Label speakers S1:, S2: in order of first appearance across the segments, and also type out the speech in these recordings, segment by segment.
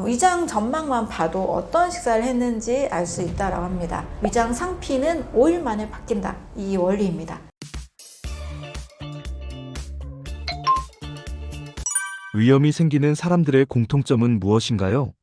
S1: 위장 점막만 봐도 어떤 식사를 했는지 알 수 있다고 합니다. 위장 상피는 5일 만에 바뀐다. 이 원리입니다.
S2: 위염이 생기는 사람들의 공통점은 무엇인가요?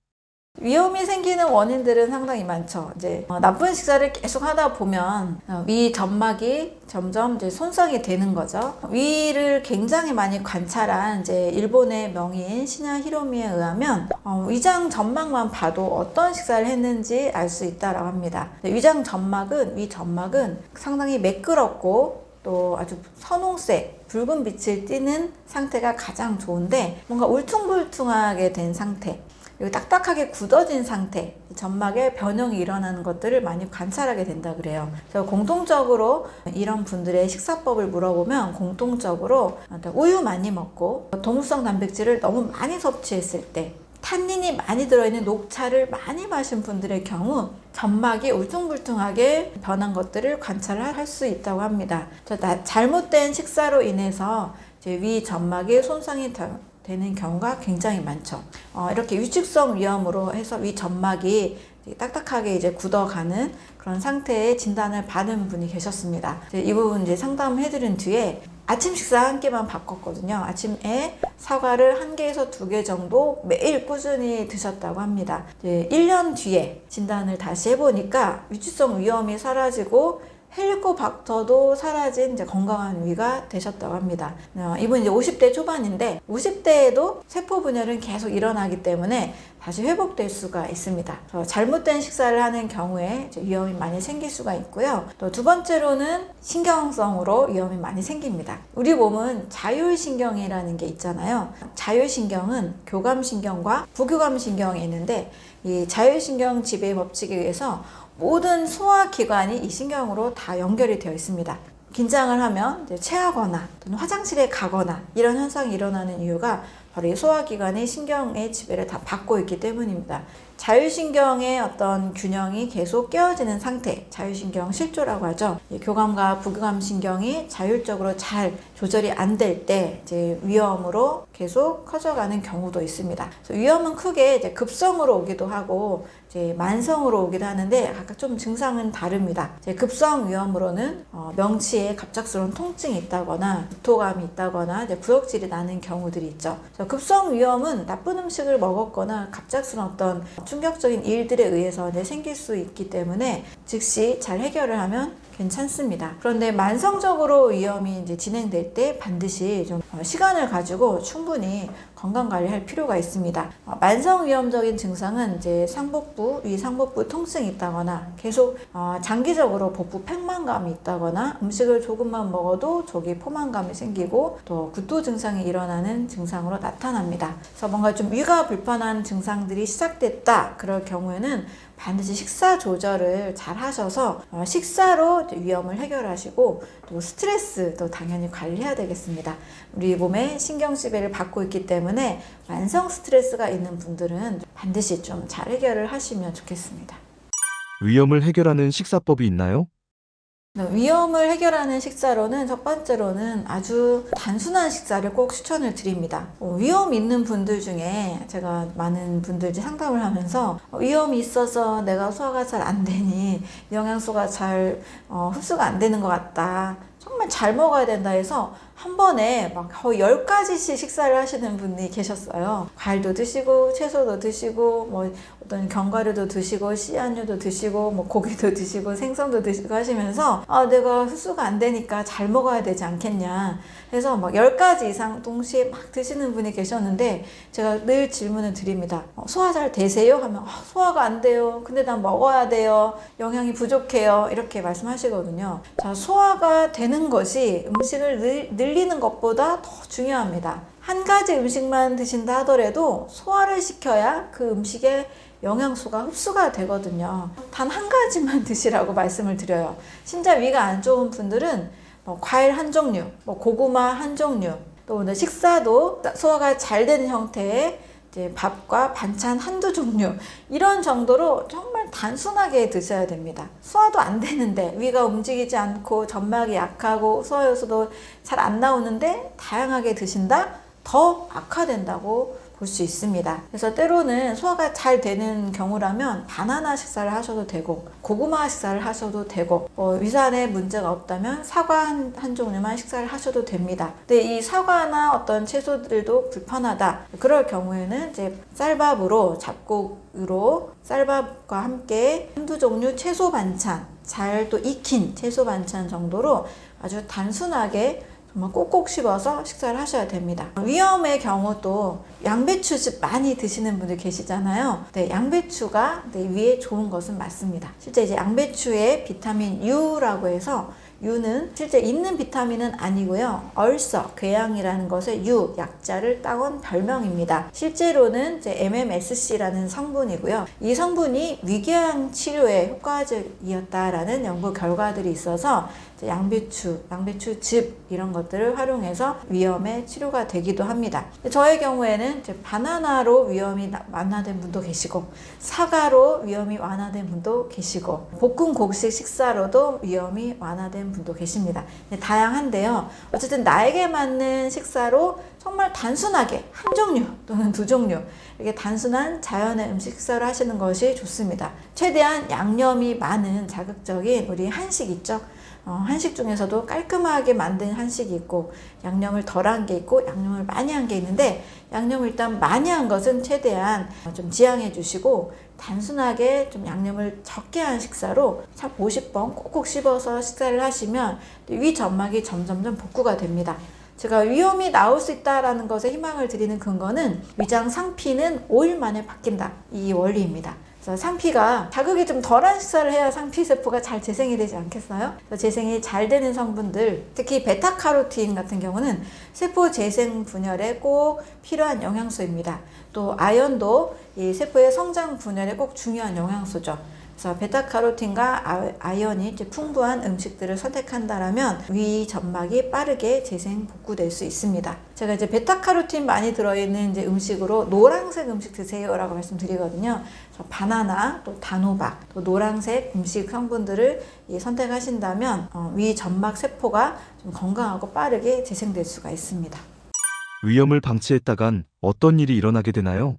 S1: 위염이 생기는 원인들은 상당히 많죠. 이제 나쁜 식사를 계속 하다 보면 위 점막이 점점 이제 손상이 되는 거죠. 위를 굉장히 많이 관찰한 이제 일본의 명의인 시냐 히로미에 의하면 위장 점막만 봐도 어떤 식사를 했는지 알 수 있다고 합니다. 위장 점막은 위 점막은 상당히 매끄럽고 또 아주 선홍색, 붉은 빛을 띠는 상태가 가장 좋은데 뭔가 울퉁불퉁하게 된 상태, 그리고 딱딱하게 굳어진 상태, 점막에 변형이 일어나는 것들을 많이 관찰하게 된다 그래요. 그래서 공통적으로 이런 분들의 식사법을 물어보면 공통적으로 우유 많이 먹고 동물성 단백질을 너무 많이 섭취했을 때, 탄닌이 많이 들어있는 녹차를 많이 마신 분들의 경우 점막이 울퉁불퉁하게 변한 것들을 관찰할 수 있다고 합니다. 잘못된 식사로 인해서 이제 위 점막이 손상이 되는 경우가 굉장히 많죠. 이렇게 위축성 위염으로 해서 위 점막이 딱딱하게 이제 굳어가는 그런 상태의 진단을 받은 분이 계셨습니다. 이 부분 이제 상담해드린 뒤에 아침 식사 한 끼만 바꿨거든요. 아침에 사과를 1개에서 2개 정도 매일 꾸준히 드셨다고 합니다. 1년 뒤에 진단을 다시 해보니까 위축성 위염이 사라지고 헬리코박터도 사라진 이제 건강한 위가 되셨다고 합니다. 이분 이제 50대 초반인데 50대에도 세포 분열은 계속 일어나기 때문에 다시 회복될 수가 있습니다. 잘못된 식사를 하는 경우에 위험이 많이 생길 수가 있고요. 또 두 번째로는 신경성으로 위험이 많이 생깁니다. 우리 몸은 자율신경이라는 게 있잖아요. 자율신경은 교감신경과 부교감신경이 있는데 이 자율신경 지배 법칙에 의해서 모든 소화기관이 이 신경으로 다 연결이 되어 있습니다. 긴장을 하면 이제 체하거나 또는 화장실에 가거나 이런 현상이 일어나는 이유가 바로 이 소화기관이 신경의 지배를 다 받고 있기 때문입니다. 자율신경의 어떤 균형이 계속 깨어지는 상태, 자율신경 실조라고 하죠. 교감과 부교감신경이 자율적으로 잘 조절이 안 될 때 이제 위염으로 계속 커져가는 경우도 있습니다. 위염은 크게 이제 급성으로 오기도 하고 이제 만성으로 오기도 하는데 각각 좀 증상은 다릅니다. 이제 급성 위염으로는 명치에 갑작스러운 통증이 있다거나 구토감이 있다거나 이제 부역질이 나는 경우들이 있죠. 급성 위염은 나쁜 음식을 먹었거나 갑작스러운 어떤 충격적인 일들에 의해서 생길 수 있기 때문에 즉시 잘 해결을 하면 괜찮습니다. 그런데 만성적으로 위염이 이제 진행될 때 반드시 좀 시간을 가지고 충분히 건강 관리할 필요가 있습니다. 만성 위염적인 증상은 이제 상복부, 위 상복부 통증이 있다거나 계속 장기적으로 복부 팽만감이 있다거나 음식을 조금만 먹어도 조기 포만감이 생기고 또 구토 증상이 일어나는 증상으로 나타납니다. 그래서 뭔가 좀 위가 불편한 증상들이 시작됐다 그럴 경우에는 반드시 식사 조절을 잘 하셔서 식사로 위염을 해결하시고 또 스트레스도 당연히 관리해야 되겠습니다. 우리 몸에 신경지배를 받고 있기 때문에 만성 스트레스가 있는 분들은 반드시 좀 잘 해결을 하시면 좋겠습니다.
S2: 위염을 해결하는 식사법이 있나요?
S1: 위염을 해결하는 식사로는 첫 번째로는 아주 단순한 식사를 꼭 추천을 드립니다. 위염 있는 분들 중에 제가 많은 분들이 상담을 하면서 위염이 있어서 내가 소화가 잘 안 되니 영양소가 잘 흡수가 안 되는 것 같다. 정말 잘 먹어야 된다 해서 한 번에 막 거의 10가지씩 식사를 하시는 분이 계셨어요. 과일도 드시고 채소도 드시고 뭐 어떤 견과류도 드시고 씨앗류도 드시고 뭐 고기도 드시고 생선도 드시고 하시면서 내가 흡수가 안 되니까 잘 먹어야 되지 않겠냐 해서 막 10가지 이상 동시에 막 드시는 분이 계셨는데 제가 늘 질문을 드립니다. 소화 잘 되세요? 하면 소화가 안 돼요. 근데 난 먹어야 돼요. 영양이 부족해요. 이렇게 말씀하시거든요. 자, 소화가 되는 것이 음식을 늘리는 것보다 더 중요합니다. 한 가지 음식만 드신다 하더라도 소화를 시켜야 그 음식의 영양소가 흡수가 되거든요. 단 한 가지만 드시라고 말씀을 드려요. 진짜 위가 안 좋은 분들은 과일 한 종류, 고구마 한 종류, 또 오늘 식사도 소화가 잘 되는 형태의 이제 밥과 반찬 한두 종류 이런 정도로 정말 단순하게 드셔야 됩니다. 소화도 안 되는데 위가 움직이지 않고 점막이 약하고 소화 효소도 잘 안 나오는데 다양하게 드신다? 더 악화된다고 볼 수 있습니다. 그래서 때로는 소화가 잘 되는 경우라면 바나나 식사를 하셔도 되고 고구마 식사를 하셔도 되고 위산에 문제가 없다면 사과 한 종류만 식사를 하셔도 됩니다. 근데 이 사과나 어떤 채소들도 불편하다. 그럴 경우에는 이제 쌀밥으로 잡곡으로 쌀밥과 함께 한두 종류 채소 반찬, 잘 또 익힌 채소 반찬 정도로 아주 단순하게 정말 꼭꼭 씹어서 식사를 하셔야 됩니다. 위염의 경우도 양배추즙 많이 드시는 분들 계시잖아요. 네, 양배추가 위에 좋은 것은 맞습니다. 실제 이제 양배추에 비타민 U라고 해서 U는 실제 있는 비타민은 아니고요. 얼서, 궤양이라는 것의 U, 약자를 따온 별명입니다. 실제로는 이제 MMSC라는 성분이고요. 이 성분이 위궤양 치료에 효과적이었다라는 연구 결과들이 있어서 양배추즙 이런 것들을 활용해서 위염의 치료가 되기도 합니다. 저의 경우에는 이제 바나나로 위염이 완화된 분도 계시고 사과로 위염이 완화된 분도 계시고 볶음 곡식 식사로도 위염이 완화된 분도 계십니다. 다양한데요. 어쨌든 나에게 맞는 식사로 정말 단순하게 한 종류 또는 두 종류 이렇게 단순한 자연의 음식 식사를 하시는 것이 좋습니다. 최대한 양념이 많은 자극적인 우리 한식 있죠. 한식 중에서도 깔끔하게 만든 한식이 있고 양념을 덜한 게 있고 양념을 많이 한 게 있는데 양념을 일단 많이 한 것은 최대한 좀 지양해 주시고 단순하게 좀 양념을 적게 한 식사로 50번 꼭꼭 씹어서 식사를 하시면 위 점막이 점점점 복구가 됩니다. 제가 위염이 나올 수 있다는 것에 희망을 드리는 근거는 위장 상피는 5일 만에 바뀐다. 이 원리입니다. 상피가 자극이 좀 덜한 식사를 해야 상피세포가 잘 재생이 되지 않겠어요? 재생이 잘 되는 성분들, 특히 베타카로틴 같은 경우는 세포 재생 분열에 꼭 필요한 영양소입니다. 또 아연도 이 세포의 성장 분열에 꼭 중요한 영양소죠. 그래서 베타카로틴과 아연이 이제 풍부한 음식들을 선택한다라면 위 점막이 빠르게 재생 복구될 수 있습니다. 제가 이제 베타카로틴 많이 들어있는 이제 음식으로 노란색 음식 드세요라고 말씀드리거든요. 그래서 바나나, 또 단호박, 또 노란색 음식 성분들을 선택하신다면 위 점막 세포가 좀 건강하고 빠르게 재생될 수가 있습니다.
S2: 위염을 방치했다간 어떤 일이 일어나게 되나요?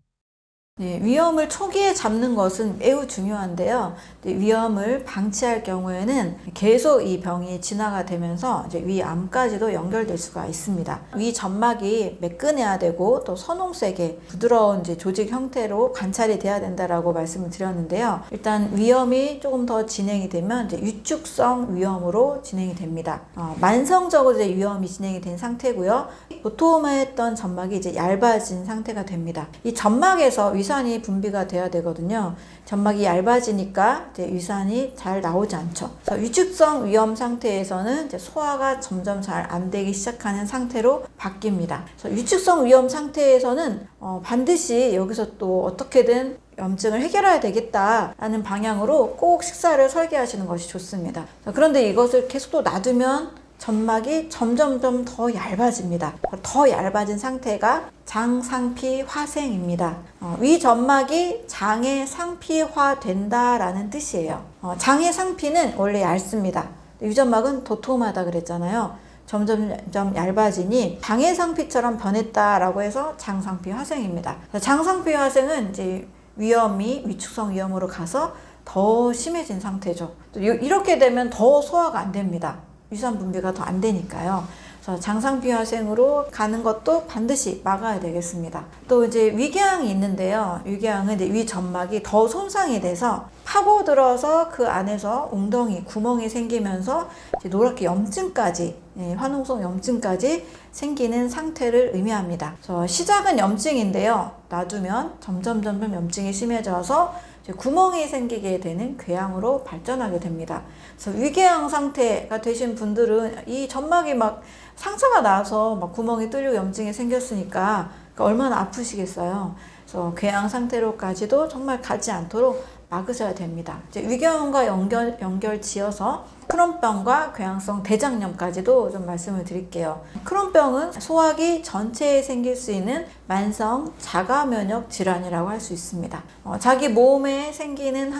S1: 네, 위염을 초기에 잡는 것은 매우 중요한데요. 위염을 방치할 경우에는 계속 이 병이 진화가 되면서 이제 위암까지도 연결될 수가 있습니다. 위 점막이 매끈해야 되고 또 선홍색의 부드러운 이제 조직 형태로 관찰이 돼야 된다라고 말씀을 드렸는데요. 일단 위염이 조금 더 진행이 되면 이제 위축성 위염으로 진행이 됩니다. 만성적으로 이제 위염이 진행이 된 상태고요. 도톰했던 점막이 이제 얇아진 상태가 됩니다. 이 점막에서 위산이 분비가 돼야 되거든요. 점막이 얇아지니까 이제 위산이 잘 나오지 않죠. 그래서 위축성 위염 상태에서는 이제 소화가 점점 잘 안 되기 시작하는 상태로 바뀝니다. 그래서 위축성 위염 상태에서는 반드시 여기서 또 어떻게든 염증을 해결해야 되겠다라는 방향으로 꼭 식사를 설계하시는 것이 좋습니다. 그런데 이것을 계속 또 놔두면 점막이 점점점 더 얇아집니다. 더 얇아진 상태가 장상피 화생입니다. 위 점막이 장의 상피화 된다라는 뜻이에요. 장의 상피는 원래 얇습니다. 위 점막은 도톰하다 그랬잖아요. 점점 얇아지니 장의 상피처럼 변했다라고 해서 장상피 화생입니다. 장상피 화생은 이제 위염이 위축성 위염으로 가서 더 심해진 상태죠. 이렇게 되면 더 소화가 안 됩니다. 위산 분비가 더 안 되니까요. 그래서 장상피화생으로 가는 것도 반드시 막아야 되겠습니다. 또 이제 위궤양이 있는데요. 위궤양은 이제 위 점막이 더 손상이 돼서 파고들어서 그 안에서 웅덩이, 구멍이 생기면서 이제 노랗게 염증까지, 화농성 염증까지 생기는 상태를 의미합니다. 그래서 시작은 염증인데요. 놔두면 점점 염증이 심해져서 구멍이 생기게 되는 궤양으로 발전하게 됩니다. 그래서 위궤양 상태가 되신 분들은 이 점막이 막 상처가 나서 막 구멍이 뚫리고 염증이 생겼으니까 얼마나 아프시겠어요. 그래서 궤양 상태로까지도 정말 가지 않도록 막으셔야 됩니다. 이제 위궤양과 연결 지어서 크론병과 궤양성 대장염까지도 좀 말씀을 드릴게요. 크론병은 소화기 전체에 생길 수 있는 만성 자가면역 질환이라고 할 수 있습니다. 자기 몸에 생기는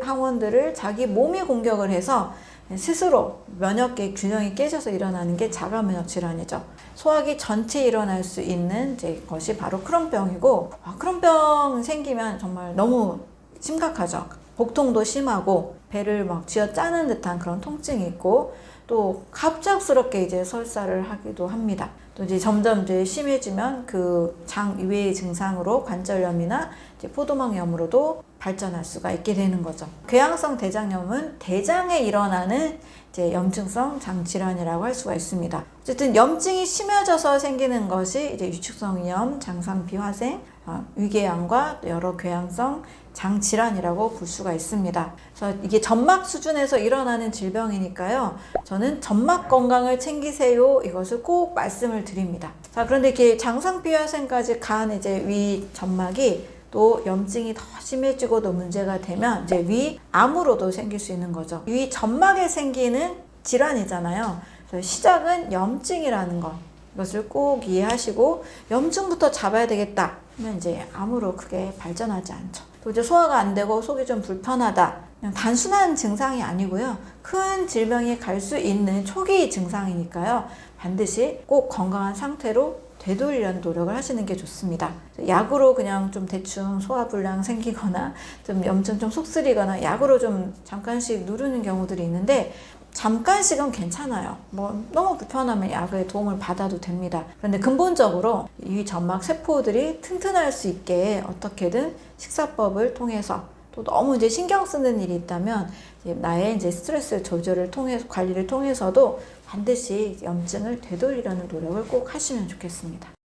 S1: 항원들을 자기 몸이 공격을 해서 스스로 면역계 균형이 깨져서 일어나는 게 자가 면역 질환이죠. 소화기 전체에 일어날 수 있는 이제 것이 바로 크론병이고, 크론병 생기면 정말 너무 심각하죠. 복통도 심하고 배를 막 쥐어 짜는 듯한 그런 통증이 있고, 또 갑작스럽게 이제 설사를 하기도 합니다. 또 이제 점점 이제 심해지면 그 장 이외의 증상으로 관절염이나 이제 포도막염으로도 발전할 수가 있게 되는 거죠. 궤양성 대장염은 대장에 일어나는 이제 염증성 장질환이라고 할 수가 있습니다. 어쨌든 염증이 심해져서 생기는 것이 이제 유축성염, 장상비화생, 위궤양과 또 여러 궤양성 장질환이라고 볼 수가 있습니다. 그래서 이게 점막 수준에서 일어나는 질병이니까요. 저는 점막 건강을 챙기세요. 이것을 꼭 말씀을 드립니다. 자, 그런데 이렇게 장상비화생까지 간 이제 위 점막이 또 염증이 더 심해지고 또 문제가 되면 이제 위암으로도 생길 수 있는 거죠. 위 점막에 생기는 질환이잖아요. 그래서 시작은 염증이라는 것. 이것을 꼭 이해하시고 염증부터 잡아야 되겠다 하면 이제 암으로 크게 발전하지 않죠. 또 이제 소화가 안 되고 속이 좀 불편하다. 그냥 단순한 증상이 아니고요. 큰 질병이 갈 수 있는 초기 증상이니까요. 반드시 꼭 건강한 상태로 되돌리려는 노력을 하시는 게 좋습니다. 약으로 그냥 좀 대충 소화불량 생기거나 좀 염증 좀 속쓰리거나 약으로 좀 잠깐씩 누르는 경우들이 있는데 잠깐씩은 괜찮아요. 뭐 너무 불편하면 약의 도움을 받아도 됩니다. 그런데 근본적으로 이 점막 세포들이 튼튼할 수 있게 어떻게든 식사법을 통해서 또 너무 이제 신경 쓰는 일이 있다면 이제 나의 이제 스트레스 조절을 통해서 관리를 통해서도 반드시 염증을 되돌리려는 노력을 꼭 하시면 좋겠습니다.